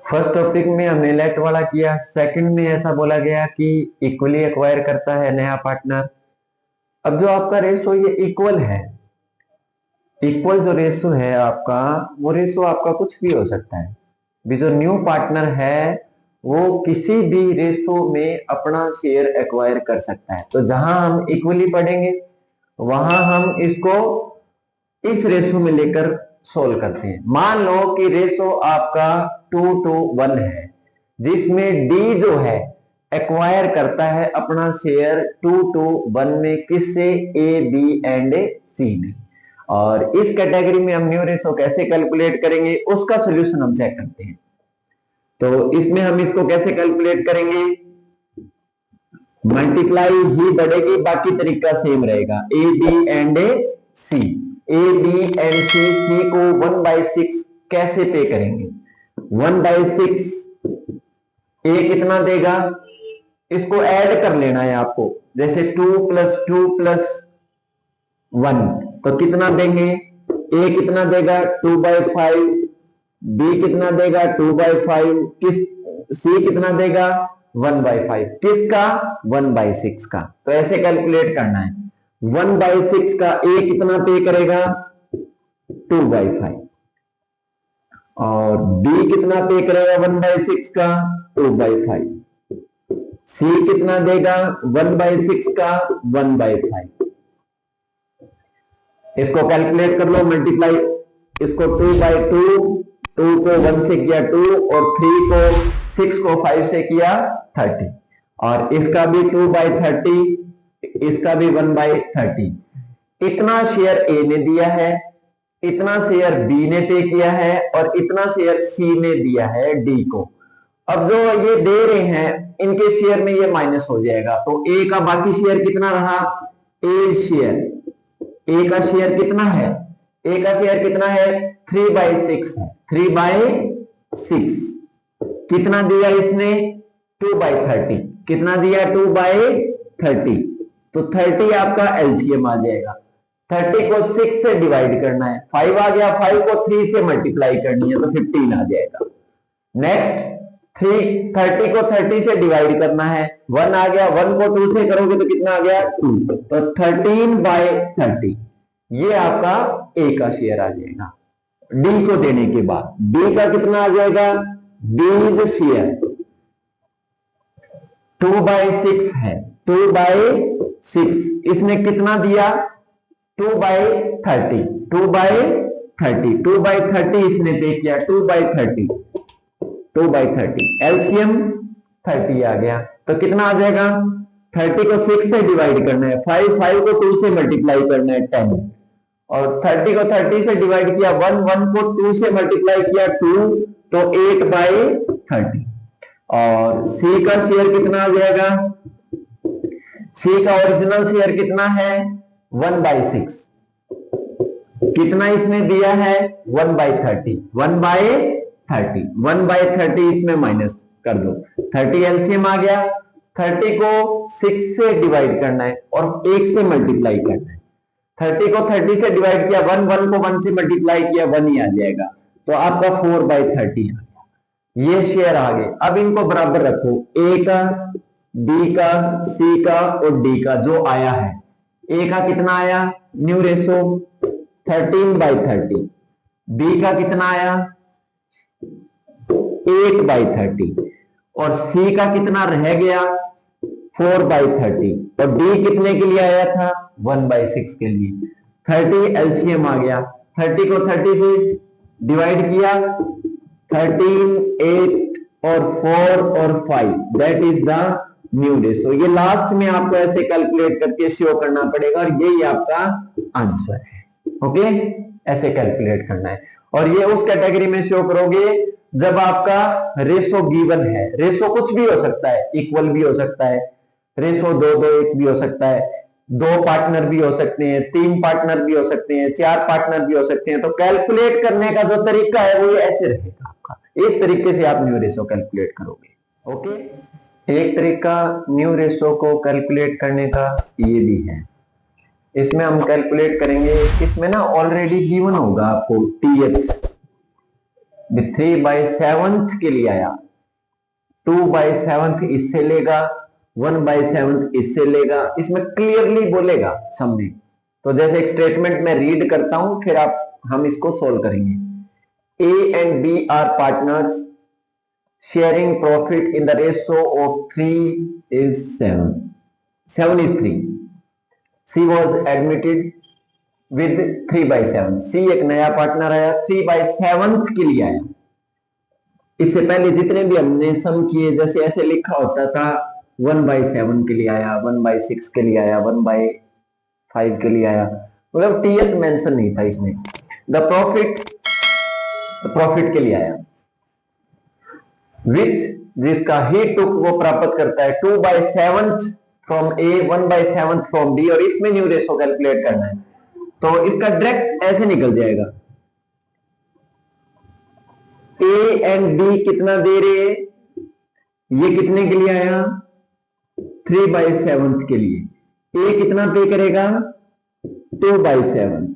First topic में हमने late वाला किया, सेकंड में ऐसा बोला गया कि इक्वली एक्वायर करता है नया पार्टनर। अब जो आपका रेशो ये इक्वल है, इक्वल जो रेशो है आपका, वो रेशो आपका कुछ भी हो सकता है। भी जो न्यू पार्टनर है वो किसी भी रेशो में अपना शेयर एक्वायर कर सकता है। तो जहां हम इक्वली पढ़ेंगे वहां हम इसको इस रेशो में लेकर सोल्व करते हैं। मान लो कि रेशो आपका 2:1 है, जिसमें डी जो है एक्वायर करता है अपना शेयर 2:1 में, किससे? ए, बी एंड सी में। और इस कैटेगरी में हम न्यू रेशो कैसे कैलकुलेट करेंगे उसका सॉल्यूशन हम चेक करते हैं। तो इसमें हम इसको कैसे कैलकुलेट करेंगे? मल्टीप्लाई ही बढ़ेगी, बाकी तरीका सेम रहेगा। A, B and C, A, B and C को 1/6 कैसे पे करेंगे? 1/6 ए कितना देगा? इसको ऐड कर लेना है आपको, जैसे 2 + 2 + 1 तो कितना देंगे? ए कितना देगा? 2/5। बी कितना देगा? 2/5। सी कितना देगा? 1/5। किसका? 1/6 का। तो ऐसे कैलकुलेट करना है। 1/6 का ए कितना पे करेगा? 2/5। और बी कितना पे करेगा 1/6 का? 2/5। सी कितना देगा 1/6 का? 1/5। इसको कैलकुलेट कर लो, मल्टीप्लाई। इसको 2/2, 2 को 1 से किया 2 और 3 को 6 को 5 से किया 30। और इसका भी 2/30, इसका भी 1/30। इतना शेयर ए ने दिया है, इतना शेयर बी ने पे किया है और इतना शेयर सी ने दिया है डी को। अब जो ये दे रहे हैं इनके शेयर में ये माइनस हो जाएगा, तो ए का बाकी शेयर कितना रहा? ए शेयर, ए का शेयर कितना है? ए का शेयर कितना है? 3/6 है। 3/6 कितना दिया इसने? 2/30। कितना दिया? 2/30। तो 30 आपका एलसीएम आ जाएगा। 30 को 6 से डिवाइड करना है, 5 आ गया। 5 को 3 से मल्टीप्लाई करनी है तो 15 आ जाएगा। नेक्स्ट 30 को 30 से डिवाइड करना है, 1 आ गया। 1 को 2 से करोगे तो कितना आ गया? 2। तो 13/30 ये आपका ए का शेयर आ जाएगा डी को देने के बाद। बी का कितना आ जाएगा? बीज शेयर 2/6 है, 2/6 इसने कितना दिया? 2/30। 2/30, 2/30 इसने पे किया, 2/30, 2/30 एलसीएम 30 आ गया। तो कितना आ जाएगा? 30 को 6 से डिवाइड करना है, 5 को 2 से मल्टीप्लाई करना है 10। और 30 को 30 से डिवाइड किया 1 को 2 से मल्टीप्लाई किया 2, तो 8/30। और सी का शेयर कितना आ जाएगा? सी का ओरिजिनल शेयर कितना है? 1/6। कितना इसने दिया है? 1/30। 1/30, 1/30 इसमें माइनस कर दो, 30 एलसीएम आ गया। 30 को 6 से डिवाइड करना है और 1 से मल्टीप्लाई करना है। 30 को 30 से डिवाइड किया 1 को 1 से मल्टीप्लाई किया 1 ही आ जाएगा। तो आपका 4/30 आ गया। ये शेयर आ गए। अब इनको बराबर रखो, ए का, बी का, सी का और डी का जो आया है। ए का कितना आया न्यू रेशो? 13/30। बी का कितना आया? 8/30। और सी का कितना रह गया? 4/30। और डी कितने के लिए आया था? 1/6 के लिए। 30 एलसीएम आ गया, 30 को 30 से डिवाइड किया, 13, 8 और 4 और 5, that is the new ratio. ये लास्ट में आपको ऐसे कैलकुलेट करके शो करना पड़ेगा और यही आपका आंसर है। ओके, ऐसे कैलकुलेट करना है। और ये उस कैटेगरी में शो करोगे जब आपका रेशो गिवन है। रेशो कुछ भी हो सकता है, इक्वल भी हो सकता है, रेशो 2:1 भी हो सकता है, 2 पार्टनर भी हो सकते हैं, 3 पार्टनर भी हो सकते हैं, 4 पार्टनर भी हो सकते हैं। तो कैलकुलेट करने का जो तरीका है वो ऐसे रहेगा आपका। इस तरीके से आप न्यू रेशो कैलकुलेट करोगे। ओके, एक तरीका न्यू रेशो को कैलकुलेट करने का ये भी है। इसमें हम कैलकुलेट करेंगे, इसमें ना ऑलरेडी गिवन होगा आपको टीएच, 3/7 के लिए आया, 2/7 इससे लेगा, 1/7 इससे लेगा, इसमें क्लियरली बोलेगा सामने। तो जैसे एक स्टेटमेंट में रीड करता हूं, फिर हम इसको सोल्व करेंगे। A and B are partners sharing profit in the ratio of 3:7. 7 is 3. C was admitted with 3/7. C एक नया पार्टनर आया, 3/7 के लिए आया। इससे पहले जितने भी हमने सम किए, जैसे ऐसे लिखा होता था, 1/7 के लिए आया, 1/6 के लिए आया, 1/5 के लिए आया, मतलब टीएच मेंशन नहीं था इसमें। द प्रॉफिट के लिए आया, विच जिसका ही टुक वो प्राप्त करता है 2/7 फ्रॉम ए, 1/7 फ्रॉम बी, और इसमें न्यू रेशो कैलकुलेट करना है। तो इसका डायरेक्ट ऐसे निकल जाएगा, ए एंड बी कितना दे रहे हैं, ये कितने के लिए आया, 3/7 के लिए। ए कितना पे करेगा, 2/7,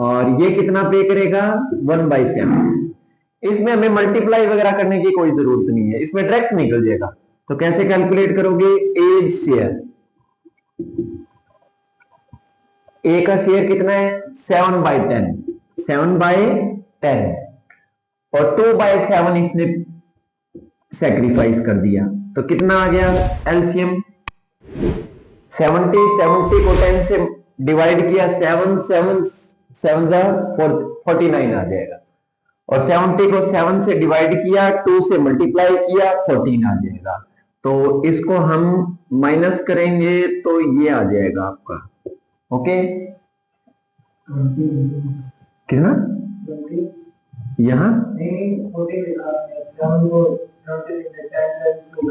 और ये कितना पे करेगा, 1/7। इसमें हमें मल्टीप्लाई वगैरह करने की कोई जरूरत नहीं है, इसमें डायरेक्ट निकल जाएगा। तो कैसे कैलकुलेट करोगे, एज शेयर, ए का शेयर कितना है, 7/10, 7/10, और 2/7 इसने सैक्रिफाइस कर दिया, तो कितना आ गया एलसीएम, 70 को 10 से डिवाइड किया, 7 7 7 49 आ जाएगा, और 70 को 7 से डिवाइड किया, 2 से मल्टीप्लाई किया, 14 आ जाएगा। तो इसको हम माइनस करेंगे तो ये आ जाएगा आपका, ओके, कितना यहां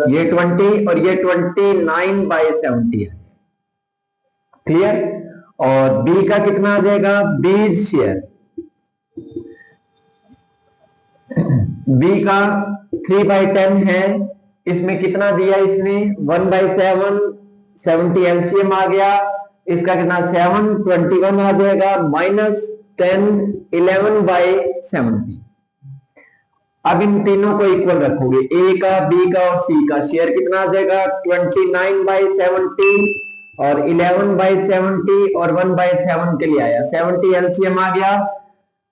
ये 20 और ये 29/70 है, क्लियर। और बी का कितना आ जाएगा, बीज शेयर, बी का 3/10 है, इसमें कितना दिया इसने, 1/7, 70 एलसीएम आ गया, इसका कितना 7, 21 आ जाएगा, -10, 11/70। अब इन तीनों को इक्वल रखोगे, ए का, बी का और सी का शेयर कितना आ जाएगा, 29/70 और 11/70 और 1/7 के लिए आया, 70 एलसीएम आ गया,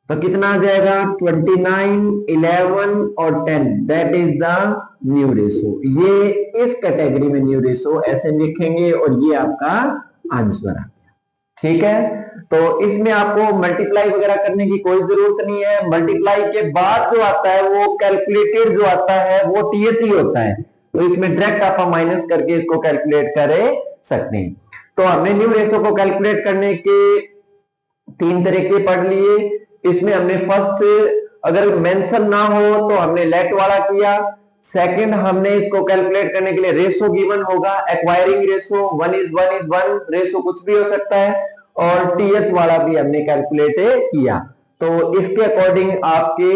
तो कितना आ जाएगा, 29, 11 और 10, that is the new ratio. ये इस कैटेगरी में न्यू रेशो ऐसे लिखेंगे, और ये आपका आंसर आ गया, ठीक है। तो इसमें आपको मल्टीप्लाई वगैरह करने की कोई जरूरत नहीं है। मल्टीप्लाई के बाद जो आता है वो कैलकुलेटेड जो आता है वो टीएच ही होता है, तो इसमें डायरेक्ट आप माइनस करके इसको कैलकुलेट कर सकते हैं। तो हमने न्यू रेशो को कैलकुलेट करने के 3 तरीके पढ़ लिए। इसमें हमने फर्स्ट, अगर मेंशन ना हो तो हमने लेट वाला किया। सेकंड, हमने इसको कैलकुलेट करने के लिए रेशो गिवन होगा, एक्वायरिंग रेशो, 1:1 रेशो कुछ भी हो सकता है, और टीएच वाला भी हमने कैलकुलेट किया। तो इसके अकॉर्डिंग आपके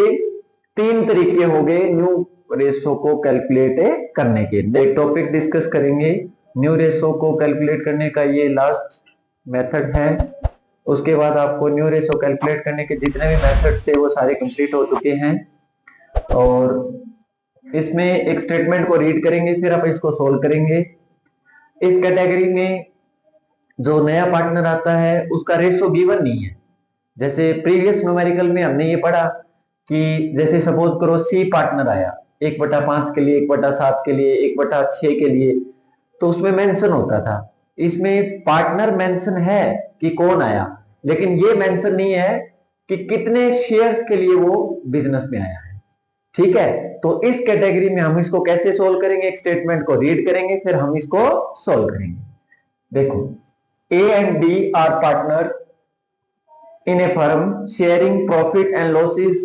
3 तरीके हो गए न्यू रेशो को कैलकुलेट करने के। एक टॉपिक डिस्कस करेंगे न्यू रेशो को कैलकुलेट करने का, ये लास्ट मेथड है। उसके बाद आपको न्यू रेशो कैलकुलेट करने के जितने भी मेथड्स थे वो सारे कंप्लीट हो चुके हैं, और इसमें एक स्टेटमेंट को रीड करेंगे, फिर आप इसको सोल्व करेंगे। इस कैटेगरी में जो नया पार्टनर आता है उसका रेशो गिवन नहीं है। जैसे प्रीवियस न्यूमेरिकल में हमने ये पढ़ा कि जैसे सपोज करो सी पार्टनर आया 1/5 के लिए, 1/7 के लिए, 1/6 के लिए, तो उसमें मेंशन होता था। इसमें पार्टनर मेंशन है कि कौन आया, लेकिन ये मेंशन नहीं है कि कितने शेयर्स के लिए वो बिजनेस में आया है, ठीक है। तो इस कैटेगरी में हम इसको कैसे सोल्व करेंगे, एक स्टेटमेंट को रीड करेंगे, फिर हम इसको सोल्व करेंगे। देखो, A and B are partners in a firm sharing profit and losses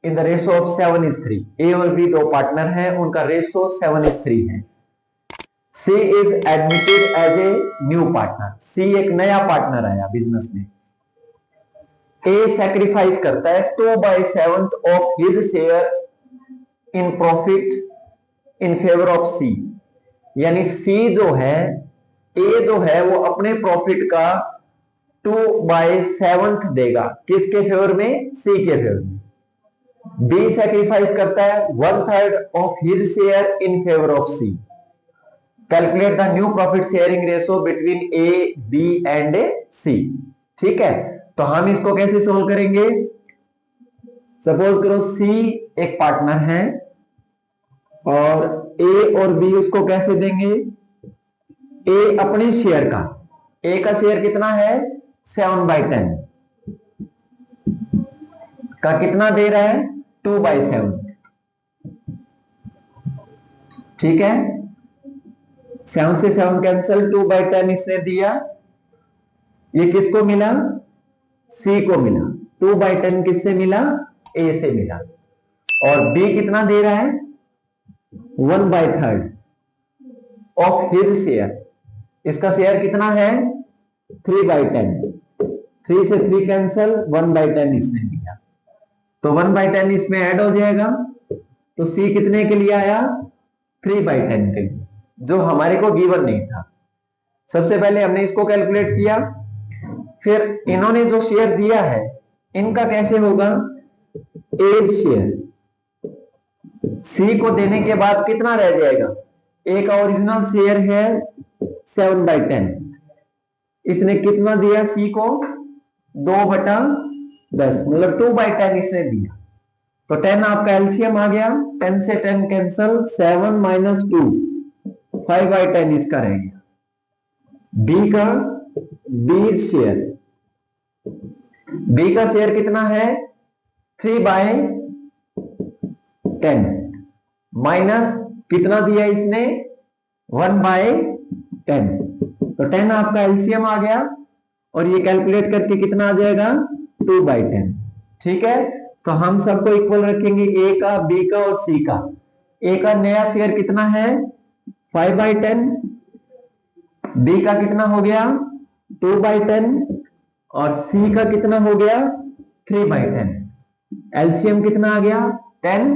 in the ratio of 7:3. A और B 2 पार्टनर हैं, उनका रेशो 7:3 है। C is admitted as a new partner. C एक नया पार्टनर आया बिजनेस में। A सैक्रिफाइस करता है 2/7 of his share in profit in favor of C. यानी C जो है, A जो है वो अपने प्रॉफिट का 2/7 देगा, किसके फेवर में, C के फेवर में। बी सैक्रिफाइस करता है 1/3 of his share in favour of C. Calculate the new profit sharing ratio between A B and C. ठीक है, तो हम इसको कैसे सोल्व करेंगे? सपोज करो सी एक पार्टनर है और ए और बी उसको कैसे देंगे? ए अपने शेयर का, ए का शेयर कितना है 7/10 का कितना दे रहा है 2/7। ठीक है, 7 से 7 कैंसिल, 2/10 इसने दिया। ये किसको मिला? सी को मिला। 2/10 किससे मिला? ए से मिला। और बी कितना दे रहा है 1/3 ऑफ हिज शेयर। इसका शेयर कितना है 3/10। 3 से 3 कैंसिल, 1/10 इसने दिया, तो 1/10 इसमें ऐड हो जाएगा। तो सी कितने के लिए आया 3/10 के लिए, जो हमारे को गिवन नहीं था। सबसे पहले हमने इसको कैलकुलेट किया, फिर इन्होंने जो शेयर दिया है इनका कैसे होगा? ए शेयर सी को देने के बाद कितना रह जाएगा? ए का ओरिजिनल शेयर है 7/10, इसने कितना दिया सी को 2/10, मतलब 2/10 इसने दिया। तो 10 आपका एलसीएम आ गया, 10 से 10 कैंसल, 7 - 2 5/10 इसका रह गया। बी का बी का शेयर कितना है 3/10 माइनस कितना दिया इसने 1/10, तो 10 आपका एलसीएम आ गया और ये कैलकुलेट करके कितना आ जाएगा 2/10। ठीक है, तो हम सबको इक्वल रखेंगे, ए का, बी का और सी का। ए का नया शेयर कितना है 5/10, बी का कितना हो गया 2/10 और सी का कितना हो गया 3/10। एलसीएम कितना आ गया 10,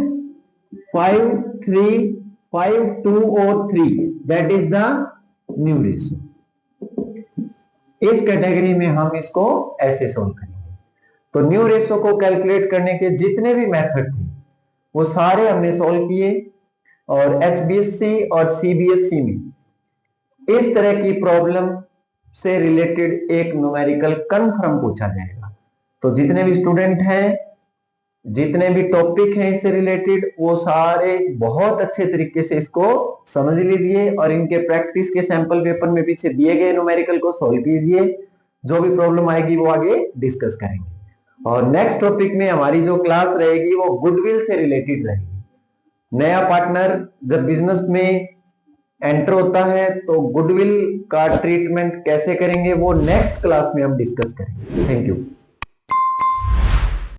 5, 3, 5, 2 और 3, that is the new ratio. इस कैटेगरी में हम इसको ऐसे सोल्व करेंगे। तो न्यू रेशियो को कैलकुलेट करने के जितने भी मेथड थे वो सारे हमने सोल्व किए, और HBSC और CBSC में इस तरह की प्रॉब्लम से रिलेटेड एक न्यूमेरिकल कंफर्म पूछा जाएगा। तो जितने भी स्टूडेंट हैं, जितने भी टॉपिक हैं इससे रिलेटेड, वो सारे बहुत अच्छे तरीके से इसको समझ लीजिए और इनके प्रैक्टिस के सैंपल पेपर में पीछे दिए गए न्यूमेरिकल को सॉल्व कीजिए। जो भी प्रॉब्लम आएगी वो आगे डिस्कस करेंगे। और नेक्स्ट टॉपिक में हमारी जो क्लास रहेगी वो गुडविल से रिलेटेड रहेगी। नया पार्टनर जब बिजनेस में एंटर होता है तो गुडविल का ट्रीटमेंट कैसे करेंगे वो नेक्स्ट क्लास में हम डिस्कस करेंगे। Thank you.